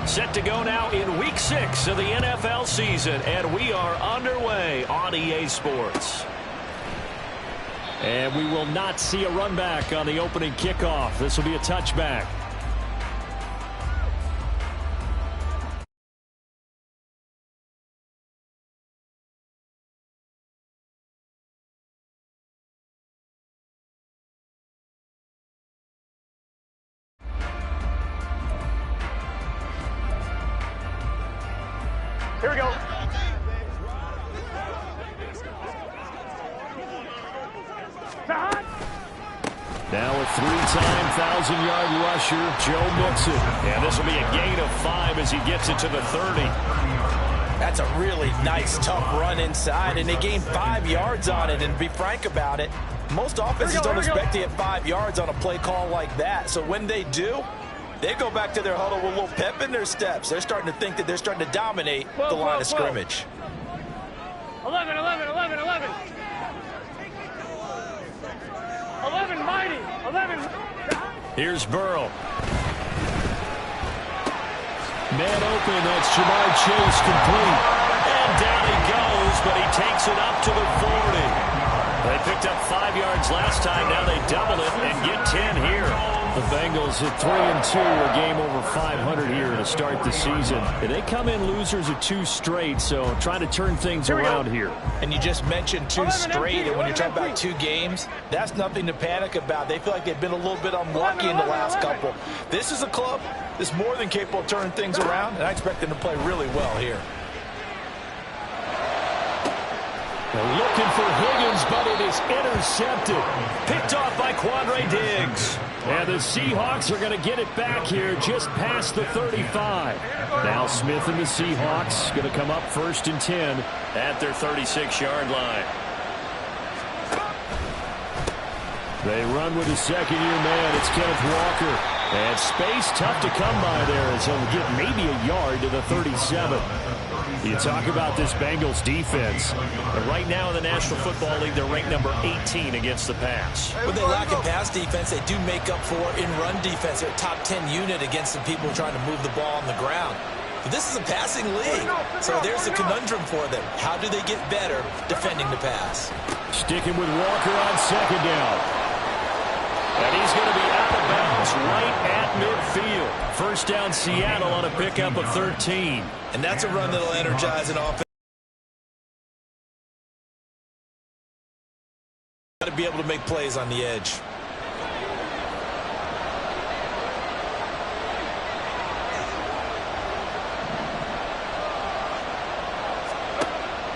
Set to go now in Week 6 of the NFL season, and we are underway on EA Sports. And we will not see a run back on the opening kickoff. This will be a touchback. Here we go. Now a three-time 1,000-yard rusher, Joe Mixon. And this will be a gain of 5 as he gets it to the 30. That's a really nice, tough run inside, and they gained 5 yards on it. And to be frank about it, most offenses don't expect to get 5 yards on a play call like that. So when they do, they go back to their huddle with a little pep in their steps. They're starting to think that they're starting to dominate the line of scrimmage. 11, 11, 11, 11. 11, mighty. 11. Here's Burrow. Man open, that's Jamar Chase complete. And down he goes, but he takes it up to the 40. They picked up 5 yards last time. Now they double it and get 10 here. The Bengals at 3-2, a game over 500 here to start the season. And they come in losers of 2 straight, so trying to turn things around here. And you just mentioned 2 straight, and when you're talking about 2 games, that's nothing to panic about. They feel like they've been a little bit unlucky in the last couple. This is a club that's more than capable of turning things around, and I expect them to play really well here. They're looking for Higgins, but it is intercepted. Picked off by Quandre Diggs. And the Seahawks are going to get it back here just past the 35. Now Smith and the Seahawks going to come up 1st and 10 at their 36-yard line. They run with a second-year man. It's Kenneth Walker. And space tough to come by there as he'll get maybe a yard to the 37. You talk about this Bengals defense. And right now in the National Football League, they're ranked number 18 against the pass. When they lack in pass defense, they do make up for in run defense. They're a top 10 unit against the people trying to move the ball on the ground. But this is a passing league, so there's a conundrum for them. How do they get better defending the pass? Sticking with Walker on 2nd down. And he's going to be out of bounds right at midfield. 1st down Seattle on a pickup of 13. And that's a run that'll energize an offense. Got to be able to make plays on the edge.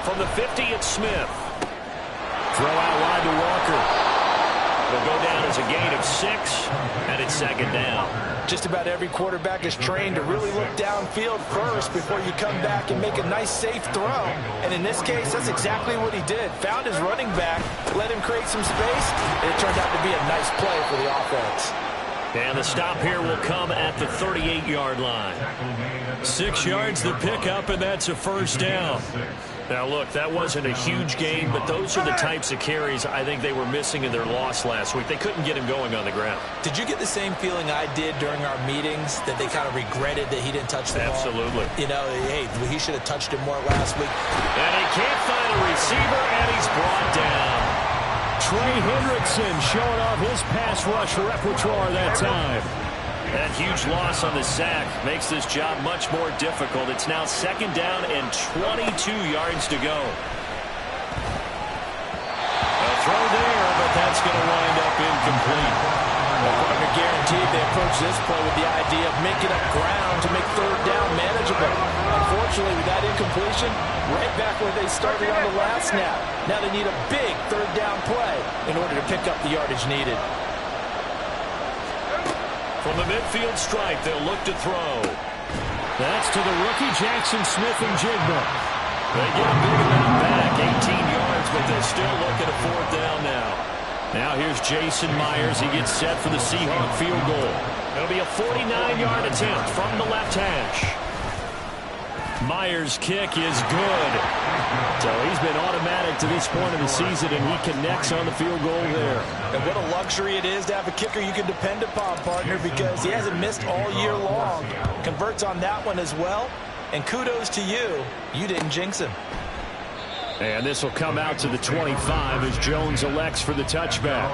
From the 50, it's Smith. Throw out wide to Walker. It'll go down as a gain of 6, and it's 2nd down. Just about every quarterback is trained to really look downfield first before you come back and make a nice, safe throw. And in this case, that's exactly what he did. Found his running back, let him create some space, and it turned out to be a nice play for the offense. And the stop here will come at the 38-yard line. 6 yards the pickup, and that's a 1st down. Now, look, that wasn't a huge gain, but those are the types of carries I think they were missing in their loss last week. They couldn't get him going on the ground. Did you get the same feeling I did during our meetings, that they kind of regretted that he didn't touch the ball? Absolutely. You know, hey, he should have touched it more last week. And he can't find a receiver, and he's brought down. Trey Hendrickson showing off his pass rush repertoire that time. That huge loss on the sack makes this job much more difficult. It's now 2nd down and 22 yards to go. A throw there, but that's going to wind up incomplete. Well, partner guaranteed they approach this play with the idea of making up ground to make 3rd down manageable. Unfortunately, with that incompletion, right back where they started on the last snap. Now they need a big 3rd down play in order to pick up the yardage needed. From the midfield stripe, they'll look to throw. That's to the rookie, Jackson Smith and Jigba. They get a big amount back, 18 yards, but they'll still look at a 4th down now. Now here's Jason Myers. He gets set for the Seahawk field goal. It'll be a 49-yard attempt from the left hash. Myers' kick is good. So he's been automatic to this point of the season, and he connects on the field goal there. And what a luxury it is to have a kicker you can depend upon, partner, because he hasn't missed all year long. Converts on that one as well. And kudos to you. You didn't jinx him. And this will come out to the 25 as Jones elects for the touchback.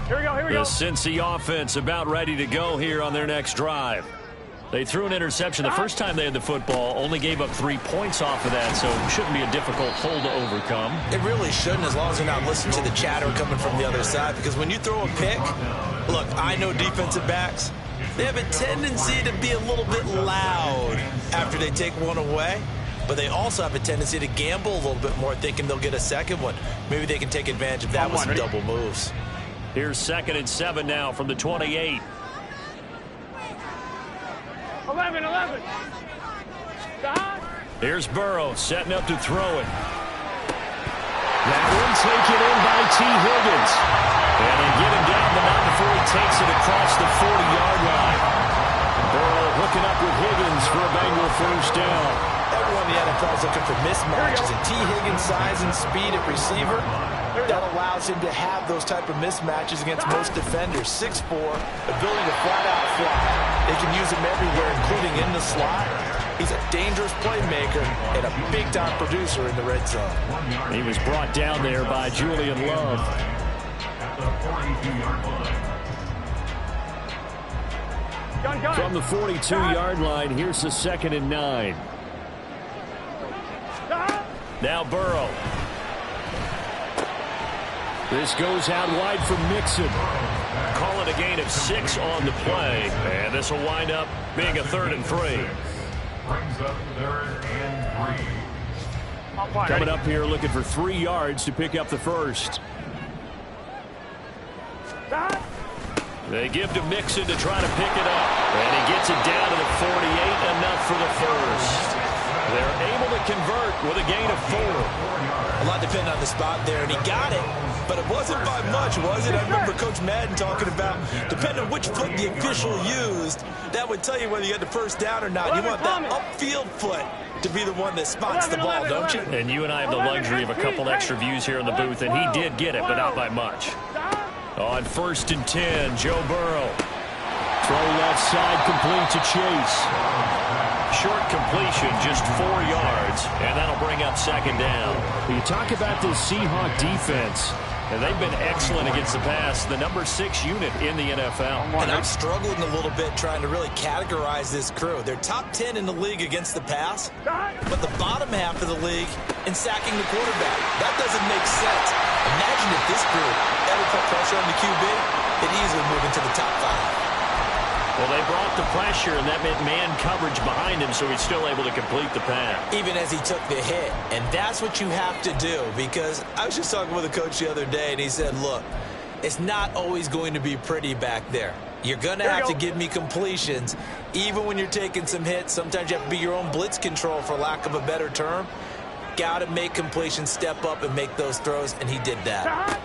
Here we go, here we go. The Cincy offense about ready to go here on their next drive. They threw an interception the first time they had the football, only gave up 3 points off of that, so it shouldn't be a difficult hole to overcome. It really shouldn't, as long as you're not listening to the chatter coming from the other side, because when you throw a pick, look, I know defensive backs, they have a tendency to be a little bit loud after they take one away, but they also have a tendency to gamble a little bit more, thinking they'll get a second one. Maybe they can take advantage of that with some double moves. Here's 2nd and 7 now from the 28. 11, 11. Here's Burrow setting up to throw it. That one taken in by T. Higgins. And they get him down, but not before he takes it across the 40-yard line. Burrow hooking up with Higgins for a Bengal first down. Everyone in the NFL is looking for mismatches, and T. Higgins' size and speed at receiver, that allows him to have those type of mismatches against most defenders. 6'4", ability to flat-out fly. They can use him everywhere, including in the slot. He's a dangerous playmaker and a big-time producer in the red zone. He was brought down there by Julian Love. From the 42-yard line, here's the 2nd and 9. Now Burrow. This goes out wide for Mixon. Call it a gain of 6 on the play. And this will wind up being a 3rd and 3. Brings up 3rd and 3. Coming up here looking for 3 yards to pick up the first. They give to Mixon to try to pick it up. And he gets it down to the 48, enough for the first. They're able to convert with a gain of 4. A lot depending on the spot there, and he got it. But it wasn't by much, was it? I remember Coach Madden talking about, depending on which foot the official used, that would tell you whether you had the first down or not. You want that upfield foot to be the one that spots the ball, don't you? And you and I have the luxury of a couple extra views here in the booth, and he did get it, but not by much. On 1st and 10, Joe Burrow. Throw left side, complete to Chase. Short completion, just 4 yards, and that'll bring up 2nd down. You talk about this Seahawk defense, and they've been excellent against the pass, the number 6 unit in the NFL. And I'm struggling a little bit trying to really categorize this crew. They're top 10 in the league against the pass, but the bottom half of the league in sacking the quarterback. That doesn't make sense. Imagine if this group ever put pressure on the QB, they'd easily move into the top 5. Well, they brought the pressure, and that meant man coverage behind him, so he's still able to complete the pass. Even as he took the hit. And that's what you have to do, because I was just talking with a coach the other day, and he said, look, it's not always going to be pretty back there. You're going to have to give me completions, even when you're taking some hits. Sometimes you have to be your own blitz control, for lack of a better term. Got to make completions, step up, and make those throws, and he did that.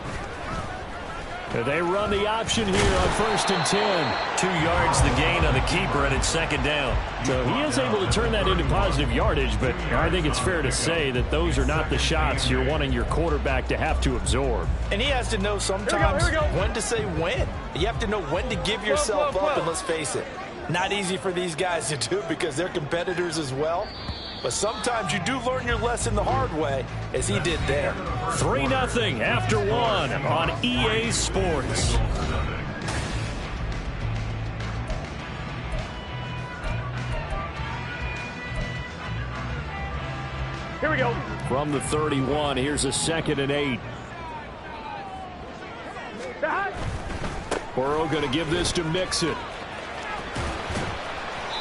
They run the option here on 1st and 10. 2 yards the gain on the keeper, and it's 2nd down. So he is able to turn that into positive yardage, but I think it's fair to say that those are not the shots you're wanting your quarterback to have to absorb. And he has to know sometimes when to say when. You have to know when to give yourself up, and let's face it, not easy for these guys to do because they're competitors as well. But sometimes you do learn your lesson the hard way, as he did there. 3-0 after 1 on EA Sports. Here we go. From the 31, here's a 2nd and 8. Burrow going to give this to Mixon.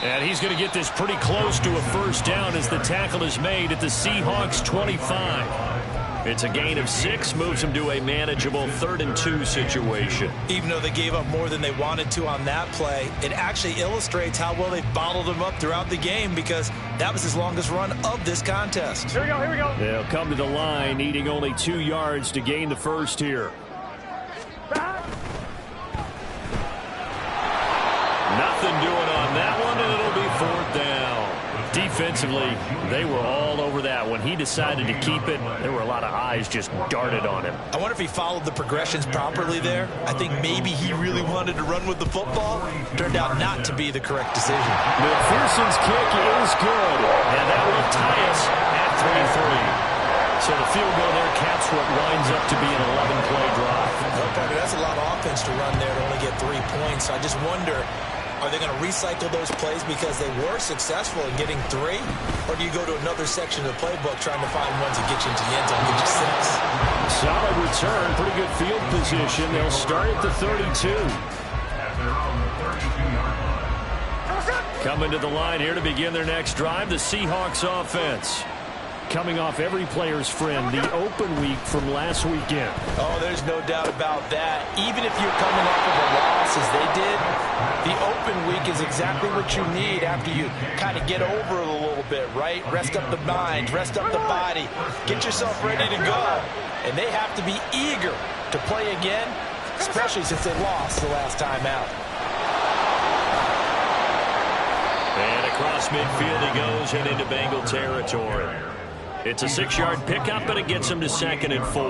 And he's going to get this pretty close to a first down as the tackle is made at the Seahawks 25. It's a gain of 6, moves them to a manageable 3rd and 2 situation. Even though they gave up more than they wanted to on that play, it actually illustrates how well they bottled them up throughout the game, because that was his longest run of this contest. Here we go, here we go. They'll come to the line, needing only 2 yards to gain the first here. Nothing doing on that one, and it'll be 4th down. Defensively, they were all over that. When he decided to keep it, there were a lot of eyes just darted on him. I wonder if he followed the progressions properly there. I think maybe he really wanted to run with the football. Turned out not to be the correct decision. McPherson's kick is good, and that will tie us at 3-3. So the field goal there caps what winds up to be an 11-play drive. That's a lot of offense to run there to only get 3 points. So I just wonder, are they going to recycle those plays because they were successful in getting 3? Or do you go to another section of the playbook trying to find ones that get you into the end zone, get you 6? Solid return, pretty good field position. They'll start at the 32. Coming to the line here to begin their next drive, the Seahawks offense. Coming off every player's friend, the open week from last weekend. Oh, there's no doubt about that. Even if you're coming off of a loss as they did, the open week is exactly what you need after you kind of get over it a little bit, right? Rest up the mind, rest up the body, get yourself ready to go. And they have to be eager to play again, especially since they lost the last time out. And across midfield he goes and into Bengal territory. It's a 6-yard pickup, and it gets them to 2nd and 4.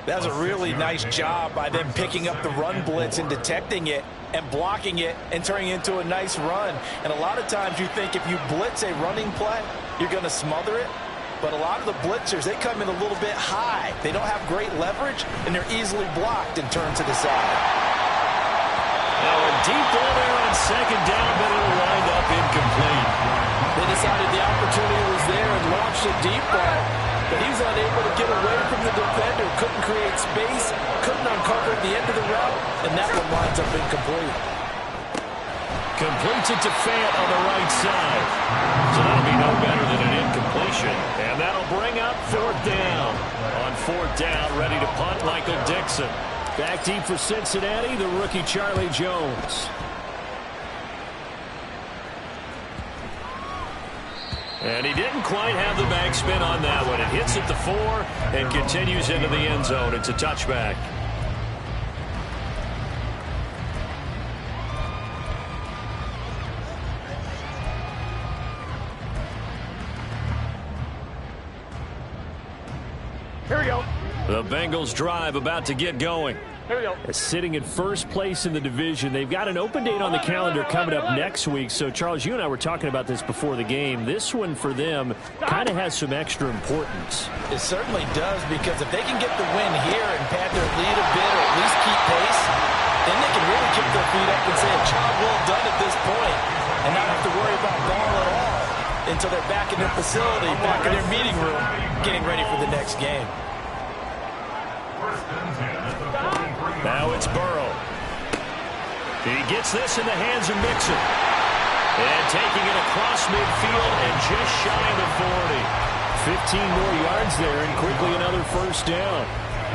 That was a really nice job by them picking up the run blitz and detecting it and blocking it and turning it into a nice run. And a lot of times you think if you blitz a running play, you're going to smother it. But a lot of the blitzers, they come in a little bit high. They don't have great leverage, and they're easily blocked and turned to the side. Now a deep ball there on 2nd down, but it'll wind up incomplete. They decided the opportunity was there and launched a deep ball, but he was unable to get away from the defender, couldn't create space, couldn't uncover at the end of the route, and that one winds up incomplete. Completes it to Fant on the right side. So that'll be no better than an incompletion, and that'll bring up 4th down. On 4th down, ready to punt, Michael Dixon. Back deep for Cincinnati, the rookie Charlie Jones. And he didn't quite have the backspin on that one. It hits at the 4 and continues into the end zone. It's a touchback. Here we go. The Bengals drive about to get going. Here we go. Sitting in first place in the division. They've got an open date on the calendar coming up next week. So, Charles, you and I were talking about this before the game. This one for them kind of has some extra importance. It certainly does, because if they can get the win here and pad their lead a bit or at least keep pace, then they can really kick their feet up and say a job well done at this point and not have to worry about ball at all until they're back in their facility, back in their meeting room, getting ready for the next game. Now it's Burrow. He gets this in the hands of Mixon. And taking it across midfield and just shy of the 40. 15 more yards there and quickly another 1st down.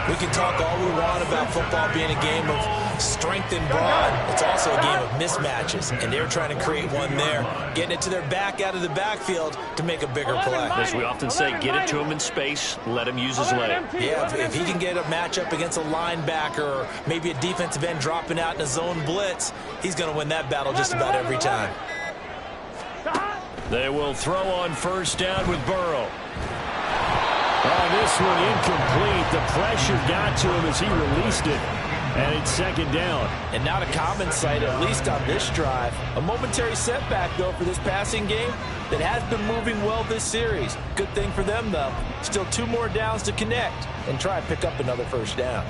We can talk all we want about football being a game of strength and brawn. It's also a game of mismatches, and they're trying to create one there, getting it to their back out of the backfield to make a bigger play. As we often say, get it to him in space, let him use his leg. Yeah, if he can get a matchup against a linebacker or maybe a defensive end dropping out in a zone blitz, he's going to win that battle just about every time. They will throw on 1st down with Burrow. This one incomplete. The pressure got to him as he released it. And it's 2nd down. And not a common sight, at least on this drive. A momentary setback, though, for this passing game that has been moving well this series. Good thing for them, though. Still 2 more downs to connect and try and pick up another 1st down.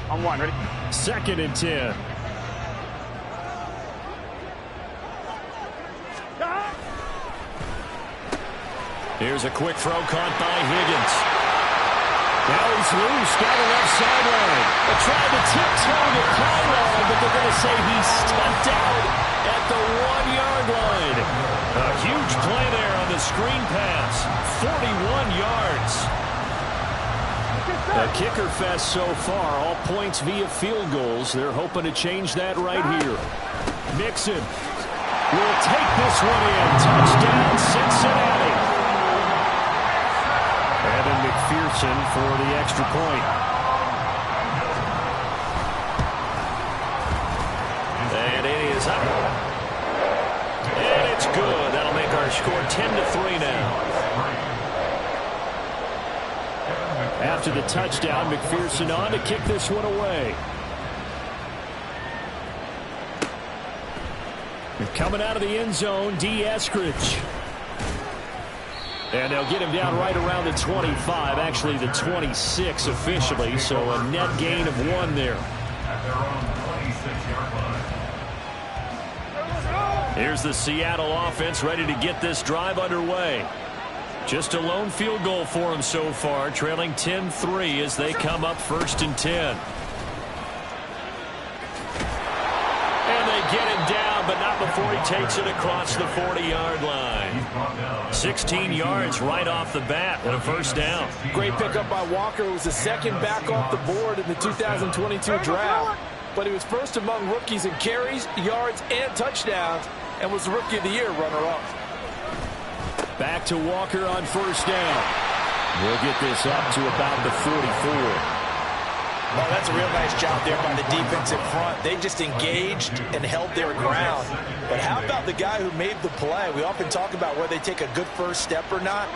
On 1, ready? 2nd and 10. Here's a quick throw caught by Higgins. Now he's loose, got a left sideline. They tried to tiptoe the pylon, but they're going to say he stepped out at the 1-yard line. A huge play there on the a screen pass. 41 yards. A kicker fest so far. All points via field goals. They're hoping to change that right here. Mixon will take this one in. Touchdown, Cincinnati. Evan McPherson for the extra point. And it is up. And it's good. That'll make our score 10-3 now. After the touchdown, McPherson on to kick this one away. Coming out of the end zone, Esfl. And they'll get him down right around the 25, actually the 26 officially, so a net gain of 1 there. Here's the Seattle offense ready to get this drive underway. Just a lone field goal for him so far, trailing 10-3 as they come up 1st and 10. And they get him down, but not before he takes it across the 40-yard line. 16 yards right off the bat and a 1st down. Great pickup by Walker. It was the second back off the board in the 2022 draft. But he was first among rookies in carries, yards, and touchdowns, and was the Rookie of the Year runner-up. Back to Walker on 1st down. We'll get this up to about the 44. Well, that's a real nice job there by the defense in front. They just engaged and held their ground. But how about the guy who made the play? We often talk about whether they take a good first step or not.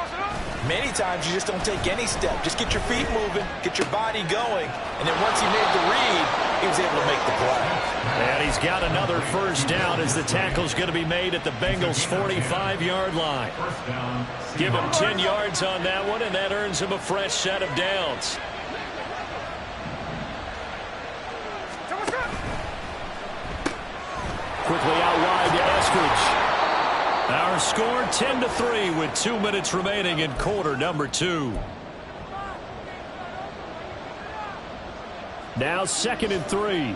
Many times you just don't take any step. Just get your feet moving, get your body going, and then once he made the read, he was able to make the play. And he's got another 1st down as the tackle's going to be made at the Bengals' 45-yard line. Give him 10 yards on that one, and that earns him a fresh set of downs. Quickly out wide to Esfl. Our score 10-3 with 2 minutes remaining in quarter number 2. Now 2nd and 3.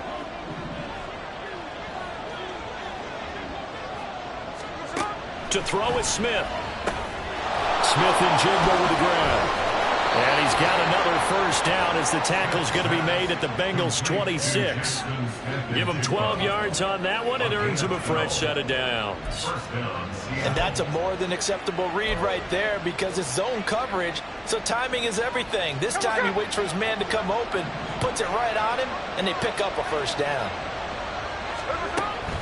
To throw is Smith. Smith and Jigba with the ground. And he's got another 1st down as the tackle's going to be made at the Bengals' 26. Give him 12 yards on that one. It earns him a fresh set of downs. And that's a more than acceptable read right there because it's zone coverage, so timing is everything. This time he waits for his man to come open, puts it right on him, and they pick up a 1st down.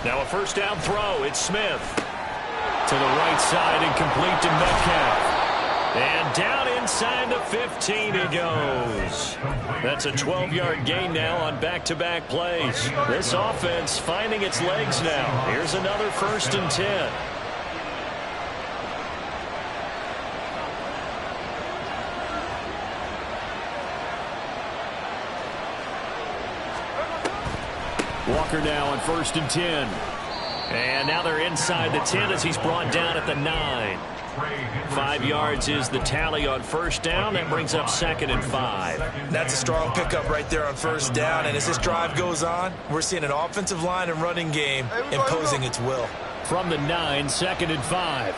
Now a 1st down throw. It's Smith. To the right side and complete to Metcalf. And down inside the 15 he goes. That's a 12-yard gain now on back-to-back plays. This offense finding its legs now. Here's another 1st and 10. Walker now on 1st and 10. And now they're inside the 10 as he's brought down at the 9. 5 yards is the tally on 1st down. That brings up 2nd and 5. That's a strong pickup right there on 1st down. And as this drive goes on, we're seeing an offensive line and running game imposing its will. From the 9, 2nd and 5.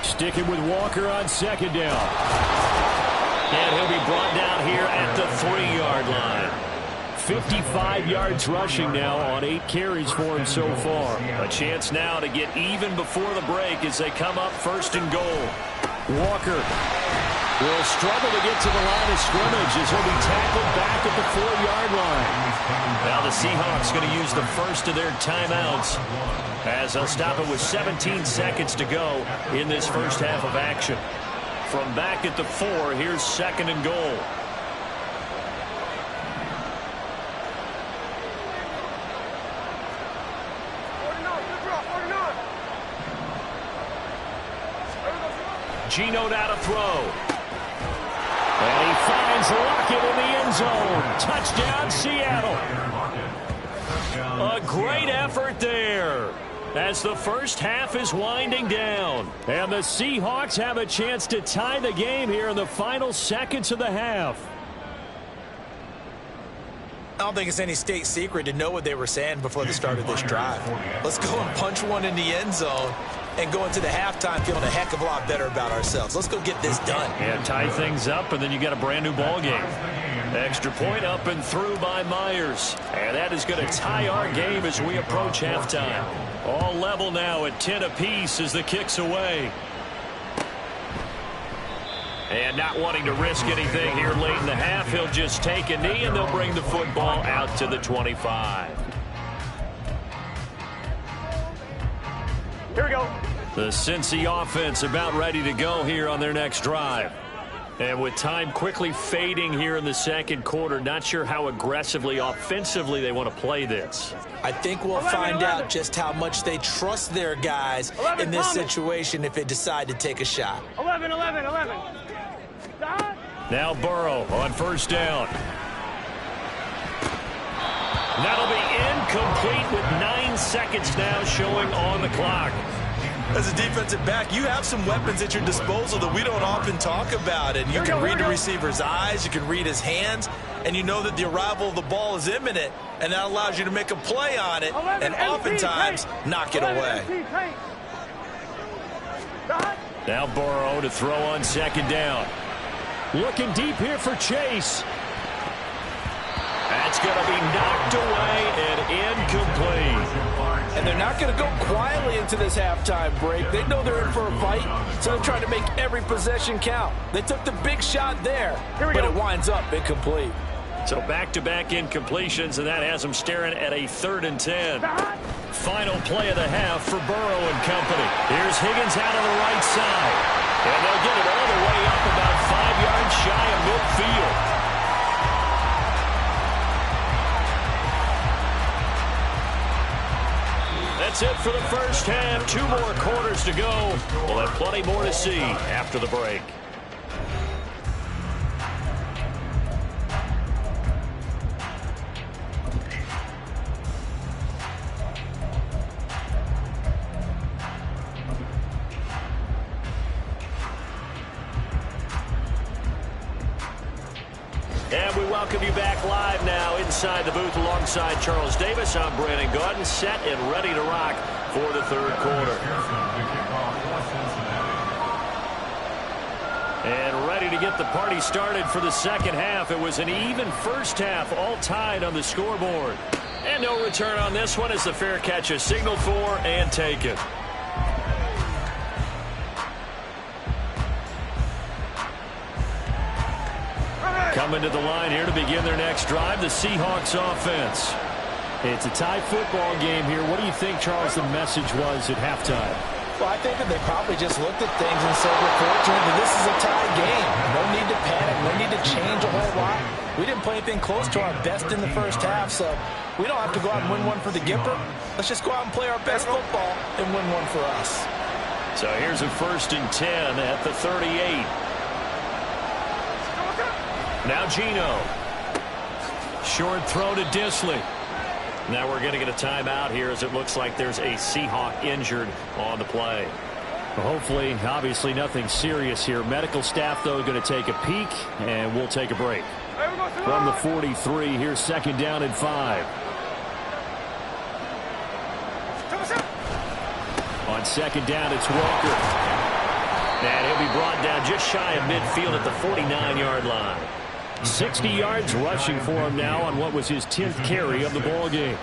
Sticking with Walker on 2nd down. And he'll be brought down here at the 3-yard line. 55 yards rushing now on 8 carries for him so far. A chance now to get even before the break as they come up 1st and goal. Walker will struggle to get to the line of scrimmage as he'll be tackled back at the 4-yard line. Now the Seahawks going to use the first of their timeouts as they'll stop it with 17 seconds to go in this first half of action. From back at the 4, here's 2nd and goal. Geno now to throw. And he finds Lockett in the end zone. Touchdown, Seattle. A great effort there as the first half is winding down. And the Seahawks have a chance to tie the game here in the final seconds of the half. I don't think it's any state secret to know what they were saying before the start of this drive. Let's go and punch one in the end zone. and go into the halftime feeling a heck of a lot better about ourselves. Let's go get this done. Yeah, tie things up, and then you got a brand new ball game. Extra point up and through by Myers. And that is going to tie our game as we approach halftime. All level now at 10 apiece as the kick's away. And not wanting to risk anything here late in the half, he'll just take a knee, and they'll bring the football out to the 25. Here we go. The Cincy offense about ready to go here on their next drive. And with time quickly fading here in the second quarter, not sure how aggressively, offensively they want to play this. I think we'll find out just how much they trust their guys in this situation if they decide to take a shot. 11. Now Burrow on first down. That'll be incomplete with 9 seconds now showing on the clock. As a defensive back, you have some weapons at your disposal that we don't often talk about. And you can read the receiver's eyes, you can read his hands, and you know that the arrival of the ball is imminent, and that allows you to make a play on it and oftentimes knock it away. Now Burrow to throw on second down. Looking deep here for Chase. That's going to be knocked away and incomplete. And they're not going to go quietly into this halftime break. They know they're in for a fight, so they're trying to make every possession count. They took the big shot there, but it winds up incomplete. So back-to-back incompletions, and that has them staring at a 3rd and 10. Final play of the half for Burrow and company. Here's Higgins out on the right side. And they'll get it all the way up about 5 yards shy of midfield. That's it for the first half. 2 more quarters to go. We'll have plenty more to see after the break. And we welcome you back live now inside the booth alongside Charles Davis. I'm Brandon Gaudin, set and ready to rock for the third quarter. And ready to get the party started for the second half. It was an even first half, all tied on the scoreboard. And no return on this one as the fair catch is signaled for and taken. Coming to the line here to begin their next drive, the Seahawks offense. It's a tie football game here. What do you think, Charles, the message was at halftime? Well, I think that they probably just looked at things and said, we're fortunate that this is a tie game. No need to panic. No need to change a whole lot. We didn't play anything close to our best in the first half, so we don't have to go out and win one for the Gipper. Let's just go out and play our best football and win one for us. So here's a 1st and 10 at the 38. Now Geno. Short throw to Disley. Now we're going to get a timeout here as it looks like there's a Seahawk injured on the play. Well, hopefully, obviously nothing serious here. Medical staff, though, going to take a peek, and we'll take a break. From the 43, here's 2nd down and 5. On 2nd down, it's Walker. And he'll be brought down just shy of midfield at the 49-yard line. 60 yards rushing for him now on what was his 10th carry of the ball game.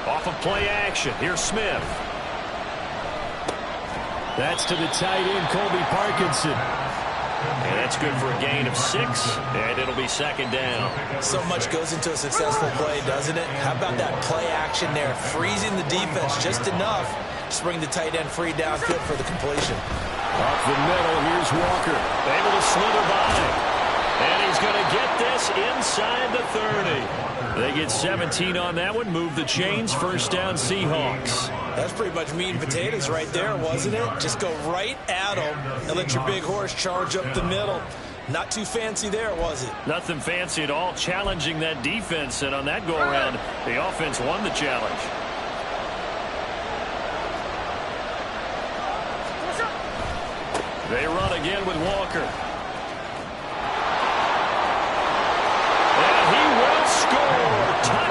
Off of play action. Here's Smith. That's to the tight end, Colby Parkinson. And that's good for a gain of 6, and it'll be 2nd down. So much goes into a successful play, doesn't it? How about that play action there, freezing the defense just enough to bring the tight end free downfield for the completion. Off the middle, here's Walker. Able to slither by. And he's going to get this inside the 30. They get 17 on that one. Move the chains. 1st down, Seahawks. That's pretty much meat and potatoes right there, wasn't it? Just go right at them and let your big horse charge up the middle. Not too fancy there, was it? Nothing fancy at all. Challenging that defense, and on that go-around, the offense won the challenge. They run again with Walker. And he will score.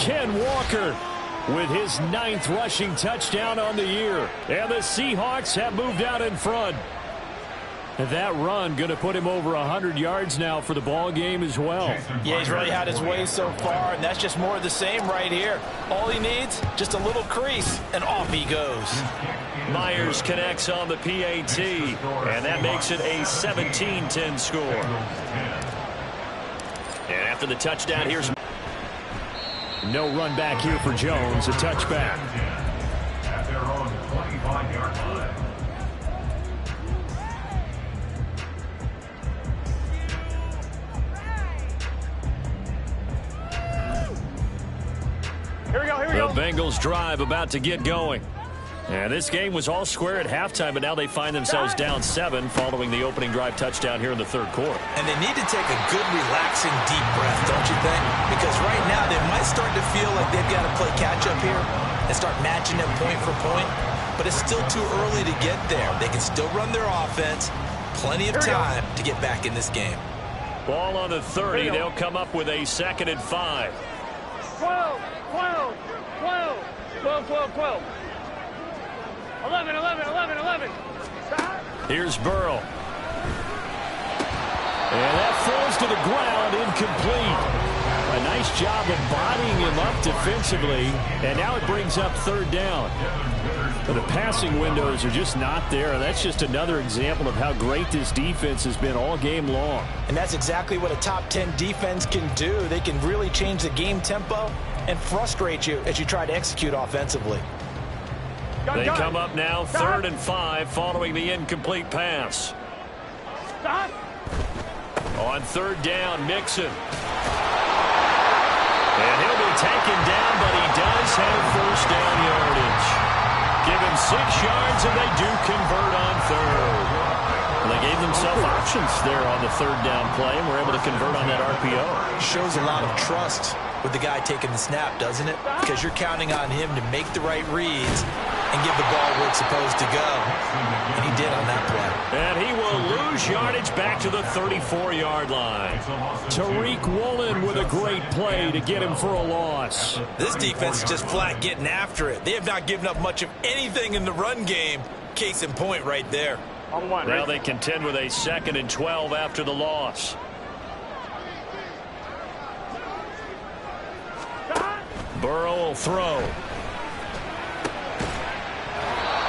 Ken Walker with his 9th rushing touchdown on the year. And the Seahawks have moved out in front. And that run going to put him over 100 yards now for the ball game as well. Yeah, he's really had his way so far, and that's just more of the same right here. All he needs, just a little crease, and off he goes. Myers connects on the PAT, and that makes it a 17-10 score. And after the touchdown, here's no run back here for Jones, a touchback. At their own 25-yard line. Here we go. The Bengals drive about to get going. And this game was all square at halftime, but now they find themselves down 7 following the opening drive touchdown here in the 3rd quarter. And they need to take a good, relaxing, deep breath, don't you think? Because right now they might start to feel like they've got to play catch-up here and start matching them point for point. But it's still too early to get there. They can still run their offense. Plenty of time to get back in this game. Ball on the 30. They'll come up with a 2nd and 5. 12. 11. Here's Burrow. And that falls to the ground, incomplete. A nice job of bodying him up defensively, and now it brings up 3rd down. But the passing windows are just not there. That's just another example of how great this defense has been all game long. And that's exactly what a top 10 defense can do. They can really change the game tempo and frustrate you as you try to execute offensively. They come up now 3rd and 5 following the incomplete pass. Stop. On 3rd down, Mixon. And he'll be taken down, but he does have 1st down yardage. Give him 6 yards, and they do convert on 3rd. And they gave themselves options there on the 3rd down play, and were able to convert on that RPO. Shows a lot of trust with the guy taking the snap, doesn't it? Because you're counting on him to make the right reads and give the ball where it's supposed to go. And he did on that play. And he will lose yardage back to the 34-yard line. Tariq Woolen with a great play to get him for a loss. This defense is just flat getting after it. They have not given up much of anything in the run game. Case in point right there. Now they contend with a 2nd and 12 after the loss. Burrow will throw.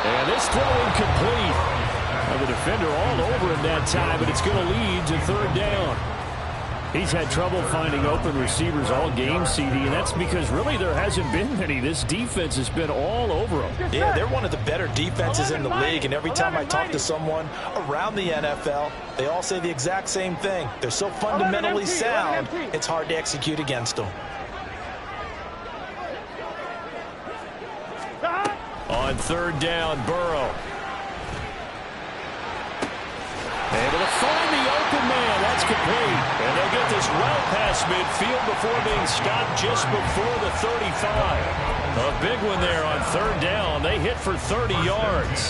And this throw incomplete. Now the defender all over him that time, but it's going to lead to 3rd down. He's had trouble finding open receivers all game, CD, and that's because really there hasn't been many. This defense has been all over him. Yeah, they're one of the better defenses in the league, and every time I talk to someone around the NFL, they all say the exact same thing. They're so fundamentally sound, it's hard to execute against them. On 3rd down, Burrow. Able to find the open man. That's complete. And they'll get this well past midfield before being stopped just before the 35. A big one there on 3rd down. They hit for 30 yards.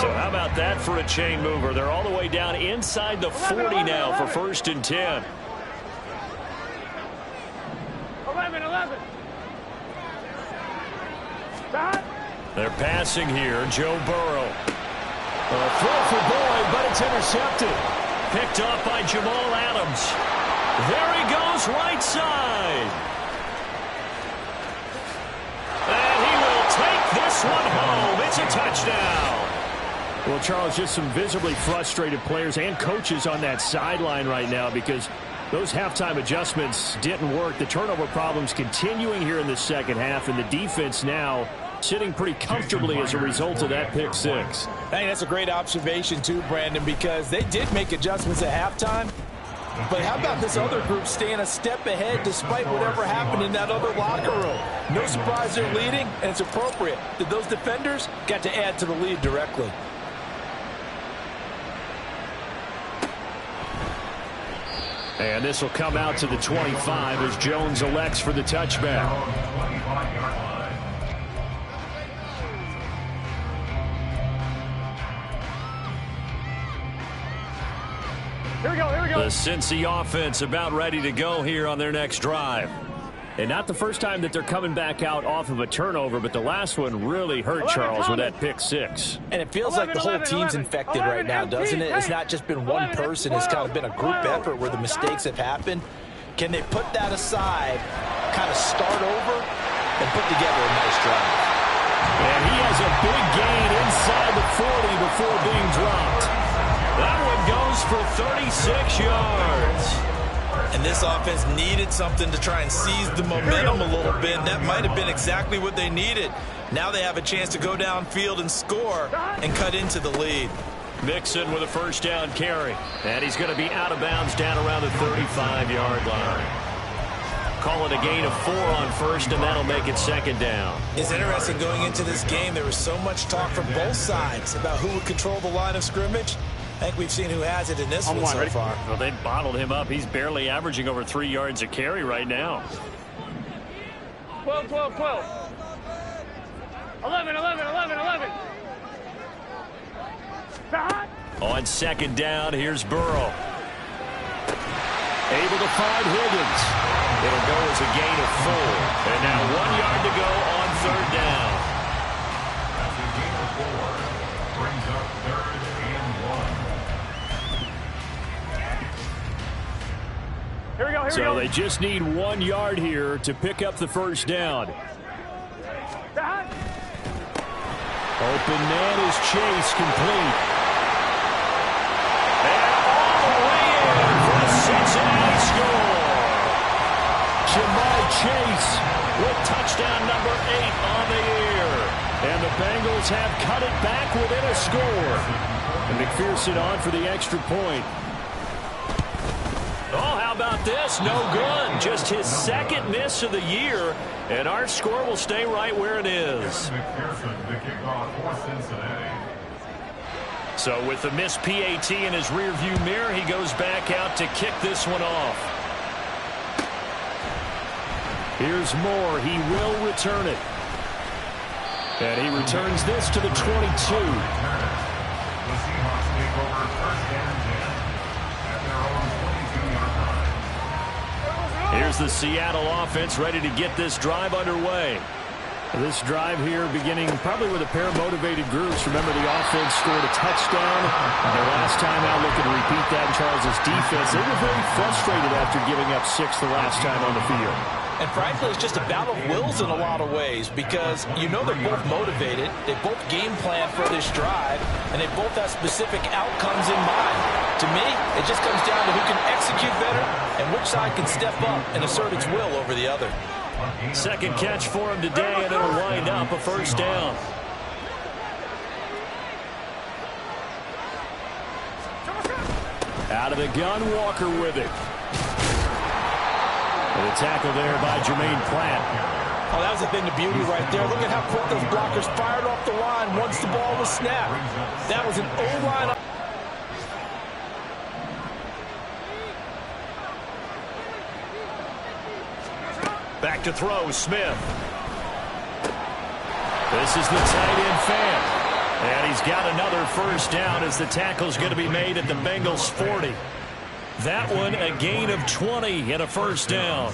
So how about that for a chain mover? They're all the way down inside the 40 now for 1st and 10. 11. They're passing here. Joe Burrow. A throw for Boyd, but it's intercepted. Picked up by Jamal Adams. There he goes, right side. And he will take this one home. It's a touchdown. Well, Charles, just some visibly frustrated players and coaches on that sideline right now because those halftime adjustments didn't work. The turnover problems continuing here in the 2nd half, and the defense now sitting pretty comfortably as a result of that pick 6. I think that's a great observation too, Brandon, because they did make adjustments at halftime. But how about this other group staying a step ahead despite whatever happened in that other locker room? No surprise they're leading, and it's appropriate that those defenders got to add to the lead directly. And this will come out to the 25 as Jones elects for the touchback. Here we go. The Cincy offense about ready to go here on their next drive. And not the first time that they're coming back out off of a turnover, but the last one really hurt Charles with that pick six. And it feels like the whole team's infected right now, doesn't it? It's not just been one person. It's kind of been a group effort where the mistakes have happened. Can they put that aside, kind of start over, and put together a nice drive? And he has a big gain inside the 40 before being dropped. That one goes for 36 yards. And this offense needed something to try and seize the momentum a little bit. And that might have been exactly what they needed. Now they have a chance to go downfield and score and cut into the lead. Mixon with a first down carry. And he's going to be out of bounds down around the 35-yard line. Call it a gain of 4 on first, and that'll make it second down. It's interesting going into this game. There was so much talk from both sides about who would control the line of scrimmage. I think we've seen who has it in this one so far. Well, they bottled him up. He's barely averaging over 3 yards a carry right now. 12, 12, 12. 11, 11, 11, 11. On second down, here's Burrow. Able to find Higgins. It'll go as a gain of 4. And now 1 yard to go on third down. That's a gain of 4. Brings up 3rd and 1. Here we go, So they just need 1 yard here to pick up the first down. Open man is Chase, complete. And all the way in for the Cincinnati score. Jamar Chase with touchdown number 8 on the year. And the Bengals have cut it back within a score. And McPherson on for the extra point. Oh, how about this? No good. Just his second miss of the year. And our score will stay right where it is. McPherson, the kickoff for Cincinnati. So with the missed PAT in his rearview mirror, he goes back out to kick this one off. Here's Moore. He will return it. And he returns this to the 22. The Seahawks take over 1st and 10 at their own 22-yard line. Here's the Seattle offense ready to get this drive underway. This drive here beginning probably with a pair of motivated groups. Remember, the offense scored a touchdown. Their last time out looking to repeat that in Charles' defense. They were very frustrated after giving up 6 the last time on the field. And frankly, it's just a battle of wills in a lot of ways because you know they're both motivated. They both game plan for this drive, and they both have specific outcomes in mind. To me, it just comes down to who can execute better and which side can step up and assert its will over the other. Second catch for him today, and it'll wind up a first down. Out of the gun, Walker with it. And a tackle there by Jermaine Pratt. Oh, that was a thing of beauty right there. Look at how quick those blockers fired off the line once the ball was snapped. That was an O-line. Back to throw, Smith. This is the tight end fan. And he's got another first down as the tackle's going to be made at the Bengals 40. That one a gain of 20 and a first down.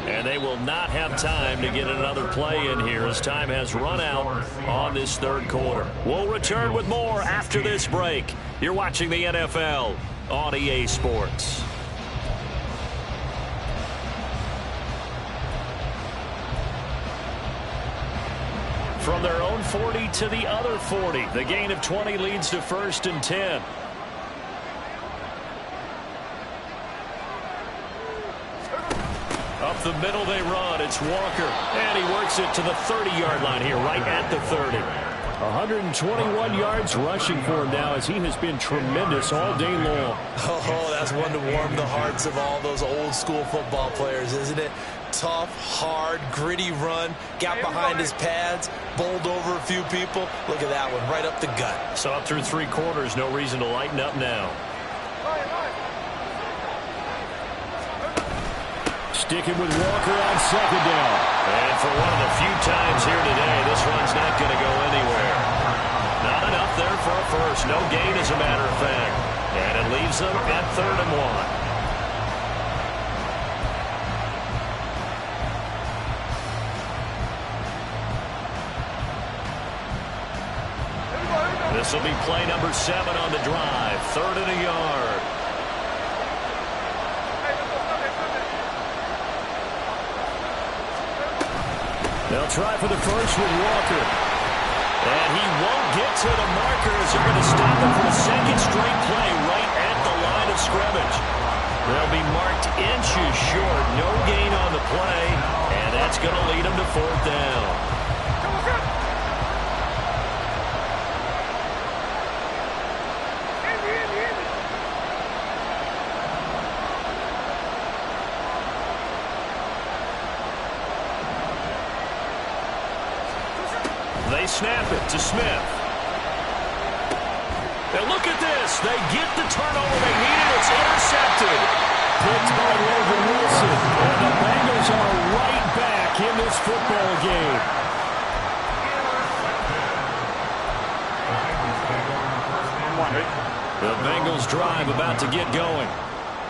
And they will not have time to get another play in here as time has run out on this third quarter. We'll return with more after this break. You're watching the NFL on EA Sports. From their own 40 to the other 40. The gain of 20 leads to 1st and 10. Up the middle they run. It's Walker. And he works it to the 30-yard line here, right at the 30. 121 yards rushing for him now as he has been tremendous all day long. Oh, that's one to warm the hearts of all those old school football players, isn't it? Tough, hard, gritty run. Got behind his pads, bowled over a few people. Look at that one, right up the gut. So up through 3 quarters, no reason to lighten up now. sticking with Walker on second down. And for one of the few times here today, this run's not going to go anywhere. Not enough there for a first. No gain, as a matter of fact. And it leaves them at 3rd and 1. This will be play number 7 on the drive. 3rd and a yard. They'll try for the first with Walker. And he won't get to the marker as they're going to stop him for a second straight play right at the line of scrimmage. They'll be marked inches short. No gain on the play. And that's going to lead them to 4th down. They snap it to Smith. And look at this. They get the turnover they needed. It's intercepted. Picked by Logan Wilson. And the Bengals are right back in this football game. The Bengals drive about to get going.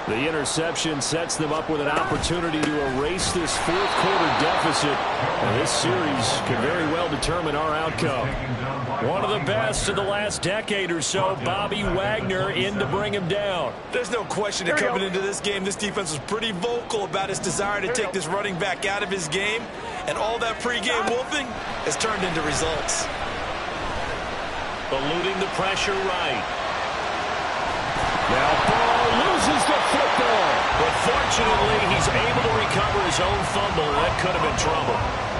The interception sets them up with an opportunity to erase this 4th quarter deficit. And this series could very well determine our outcome. One of the best of the last decade or so, Bobby Wagner in to bring him down. There's no question that coming into this game, this defense was pretty vocal about his desire to take this running back out of his game. And all that pregame wolfing has turned into results. Eluding the pressure right. Now Burrow loses the football. But fortunately, he's able to recover his own fumble. That could have been trouble.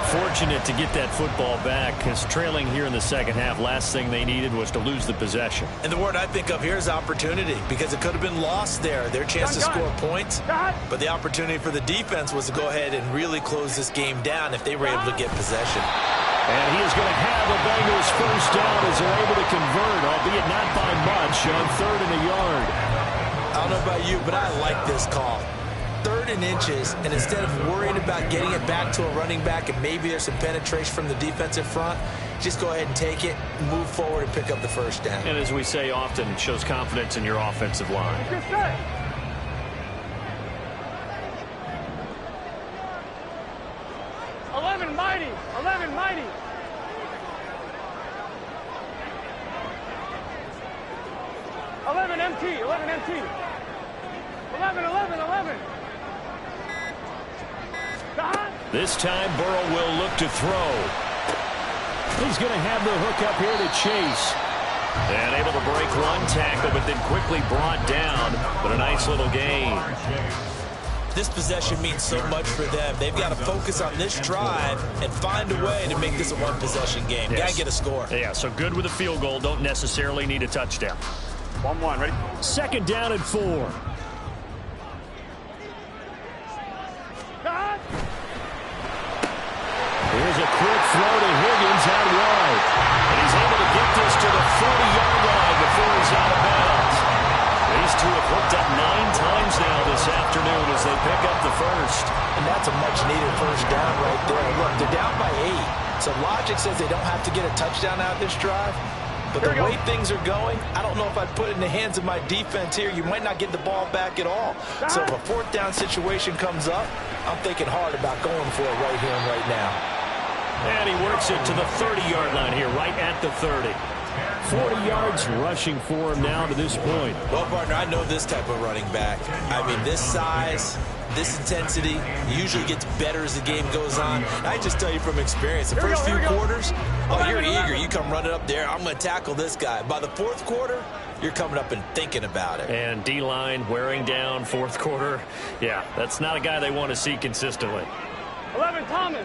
Fortunate to get that football back, because trailing here in the second half, last thing they needed was to lose the possession. And the word I think of here is opportunity, because it could have been lost there. Their chance to score points. But the opportunity for the defense was to go ahead and really close this game down if they were able to get possession. And he is going to have the Bengals first down as they're able to convert, albeit not by much, on 3rd and a yard. I don't know about you, but I like this call. 3rd and inches, and instead of worrying about getting it back to a running back and maybe there's some penetration from the defensive front, just go ahead and take it, move forward, and pick up the first down. And as we say often, it shows confidence in your offensive line. Good set. Mighty. 11 mighty. 11 MT. 11 MT. 11. This time Burrow will look to throw. He's going to have the hook up here to Chase. And able to break one tackle, but then quickly brought down. But a nice little gain. This possession means so much for them. They've got to focus on this drive and find a way to make this a one-possession game. Yes. Got to get a score. Yeah, so good with a field goal. Don't necessarily need a touchdown. 1-1, ready? 2nd down and 4. Here's a quick throw to Higgins out wide. And he's able to get this to the 40-yard line before he's out of bounds. These two have hooked up 9 times now this afternoon as they pick up the first. And that's a much-needed first down right there. Look, they're down by 8. So logic says they don't have to get a touchdown out of this drive. But the way things are going, I don't know if I'd put it in the hands of my defense here. You might not get the ball back at all. So if a 4th down situation comes up, I'm thinking hard about going for it right here and right now. And he works it to the 30-yard line here, right at the 30. 40 yards rushing for him now to this point. Well, partner, I know this type of running back. I mean, this size, this intensity usually gets better as the game goes on. I just tell you from experience, the first few quarters, you're eager. You come running up there, I'm going to tackle this guy. By the 4th quarter, you're coming up and thinking about it. And D-line wearing down 4th quarter. Yeah, that's not a guy they want to see consistently. 11 Thomas.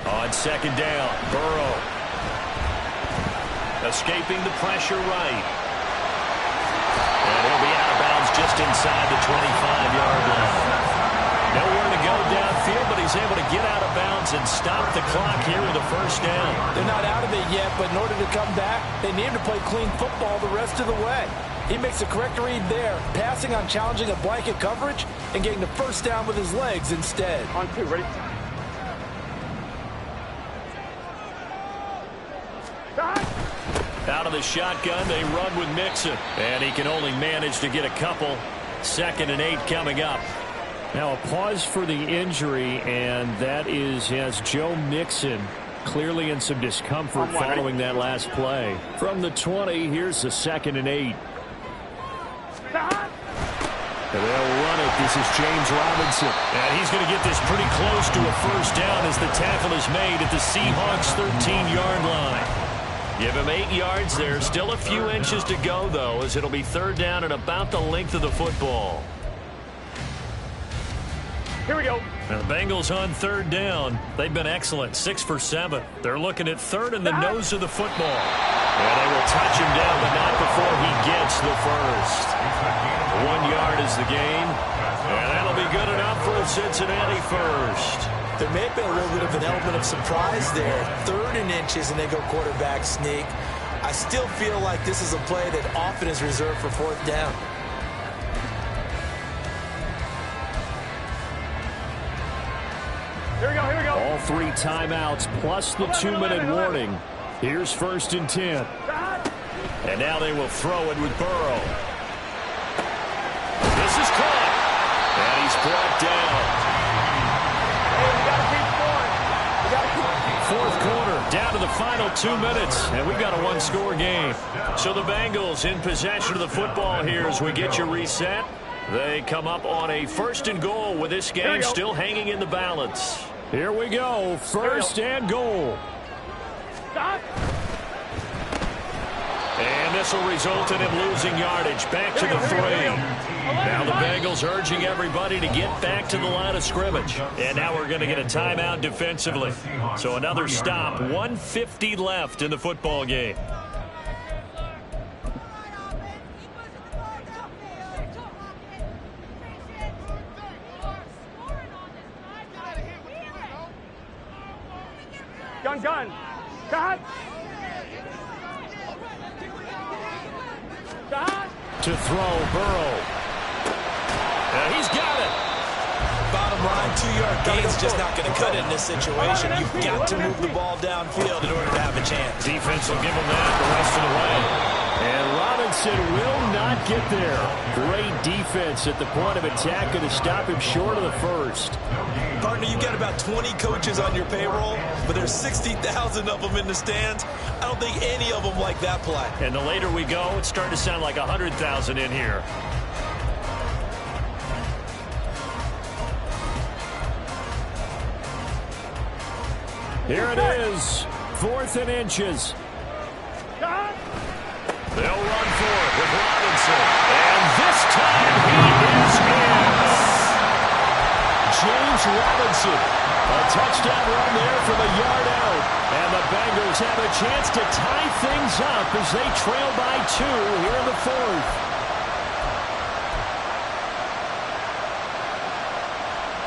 On 2nd down, Burrow. Escaping the pressure right. And he'll be out of bounds just inside the 25-yard line. Nowhere to go downfield, but he's able to get out of bounds and stop the clock here with a first down. They're not out of it yet, but in order to come back, they need to play clean football the rest of the way. He makes a correct read there, passing on challenging a blanket coverage and getting the first down with his legs instead. On 2, ready? Out of the shotgun, they run with Mixon. And he can only manage to get a couple. 2nd and 8 coming up. Now a pause for the injury, and that is as Joe Mixon clearly in some discomfort following that last play. From the 20, here's the 2nd and 8. And they'll run it. This is James Robinson. And he's going to get this pretty close to a first down as the tackle is made at the Seahawks' 13-yard line. Give him 8 yards there. Still a few inches to go, though, as it'll be 3rd down and about the length of the football. Here we go. Now the Bengals on 3rd down. They've been excellent, 6 for 7. They're looking at 3rd and the nose of the football. And they will touch him down, but not before he gets the first. 1 yard is the gain. And that'll be good enough for a Cincinnati first. There may have been a little bit of an element of surprise there. 3rd and inches, and they go quarterback sneak. I still feel like this is a play that often is reserved for 4th down. Here we go, here we go. All 3 timeouts plus the 2-minute warning. Here's 1st and 10. And now they will throw it with Burrow. This is caught. And he's brought down. Fourth quarter, down to the final 2 minutes, and we've got a 1-score game. So the Bengals in possession of the football here as we get you reset. They come up on a 1st and goal with this game still hanging in the balance. Here we go, 1st and goal. Stop. And this will result in him losing yardage. Back to the 3. Now the Bengals urging everybody to get back to the line of scrimmage. And now we're going to get a timeout defensively. So another stop. 1:50 left in the football game. Gun. Cut. To throw, Burrow. And he's got it. Bottom line, 2-yard gain's just not going to cut it in this situation. You've got to move the ball downfield in order to have a chance. Defense will give him that the rest of the way. And Robinson will not get there. Great defense at the point of attack to stop him short of the first. Partner, you've got about 20 coaches on your payroll, but there's 60,000 of them in the stands. I don't think any of them like that play. And the later we go, it's starting to sound like 100,000 in here. Here it is, 4th and inches. They'll run for it with Robinson. And this time he is in. James Robinson. A touchdown run there from a yard out. And the Bengals have a chance to tie things up as they trail by 2 here in the 4th.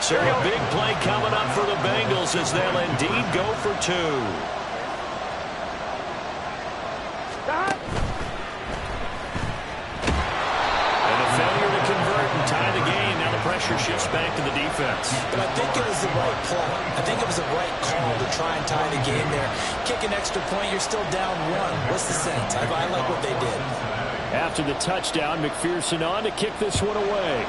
So a big play coming up for the Bengals as they'll indeed go for 2. Pressure shifts back to the defense. But I think it was the right play. I think it was the right call to try and tie the game there. Kick an extra point, you're still down 1. What's the sense? I like what they did. After the touchdown, McPherson on to kick this one away.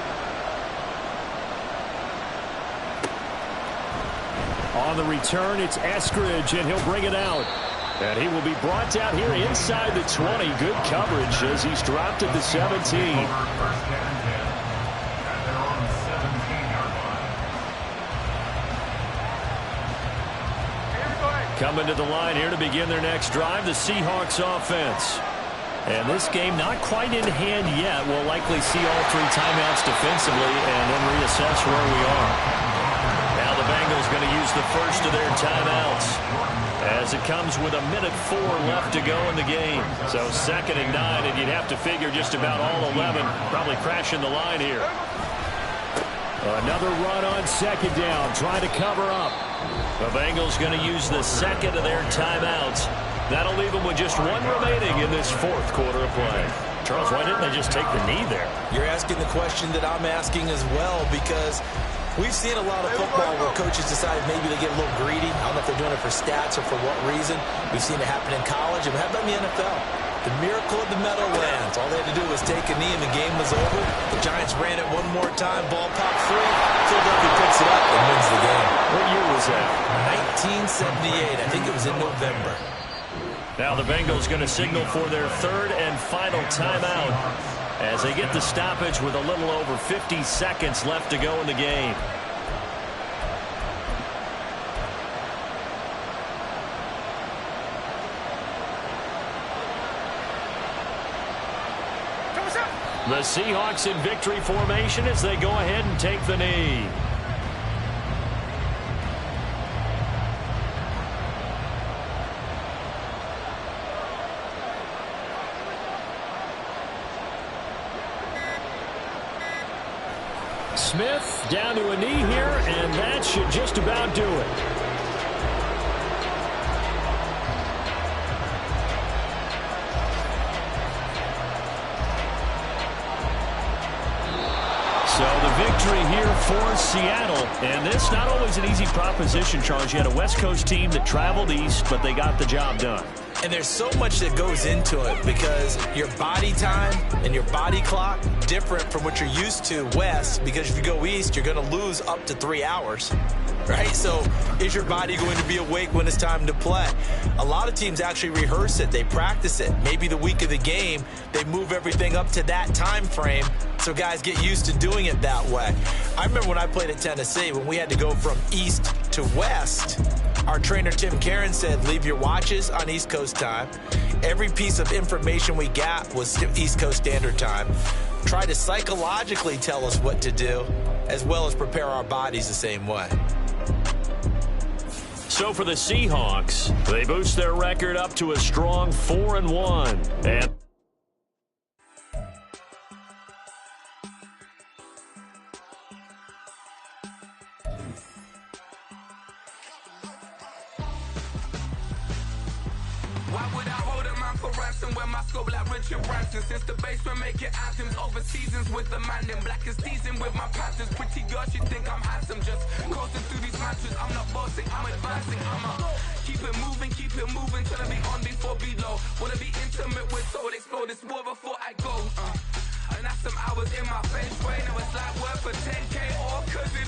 On the return, it's Eskridge, and he'll bring it out. And he will be brought down here inside the 20. Good coverage as he's dropped at the 17. Coming to the line here to begin their next drive, the Seahawks offense. And this game not quite in hand yet. We'll likely see all 3 timeouts defensively and then reassess where we are. Now the Bengals going to use the first of their timeouts as it comes with 1:04 left to go in the game. So 2nd and 9, and you'd have to figure just about all 11 probably crashing the line here. Another run on second down, trying to cover up. The Bengals going to use the second of their timeouts. That'll leave them with just one remaining in this fourth quarter of play. Charles, why didn't they just take the knee there? You're asking the question that I'm asking as well, because we've seen a lot of football where coaches decide maybe they get a little greedy. I don't know if they're doing it for stats or for what reason. We've seen it happen in college, and how about in the NFL? The miracle of the Meadowlands. All they had to do was take a knee and the game was over. The Giants ran it one more time. Ball popped free. Philadelphia picks it up and wins the game. What year was that? 1978. I think it was in November. Now the Bengals going to signal for their third and final timeout as they get the stoppage with a little over 50 seconds left to go in the game. The Seahawks in victory formation as they go ahead and take the knee. Smith down to a knee here, and that should just about do it. So the victory here for Seattle. And this not always an easy proposition, Charles. You had a West Coast team that traveled east, but they got the job done. And there's so much that goes into it because your body time and your body clock different from what you're used to west, because if you go east, you're going to lose up to 3 hours. Right? So is your body going to be awake when it's time to play? A lot of teams actually rehearse it. They practice it. Maybe the week of the game, they move everything up to that time frame so guys get used to doing it that way. I remember when I played at Tennessee, when we had to go from east to west, our trainer Tim Karen said, leave your watches on East Coast time. Every piece of information we got was East Coast Standard Time. Try to psychologically tell us what to do, as well as prepare our bodies the same way. So for the Seahawks, they boost their record up to a strong 4-1. And why would I hold a man for ransom when my scope like Richard Branson? Since the basement make it anthems over seasons with the man in black is teasing with my Panthers. Pretty girl, she think I'm handsome, just coasting through these matches. I'm not bossing, I'm advancing. I'ma keep it moving till I be on before below. Wanna be intimate with soul, explode this war before I go. And that's some hours in my French way. Now it's like work for 10K or cause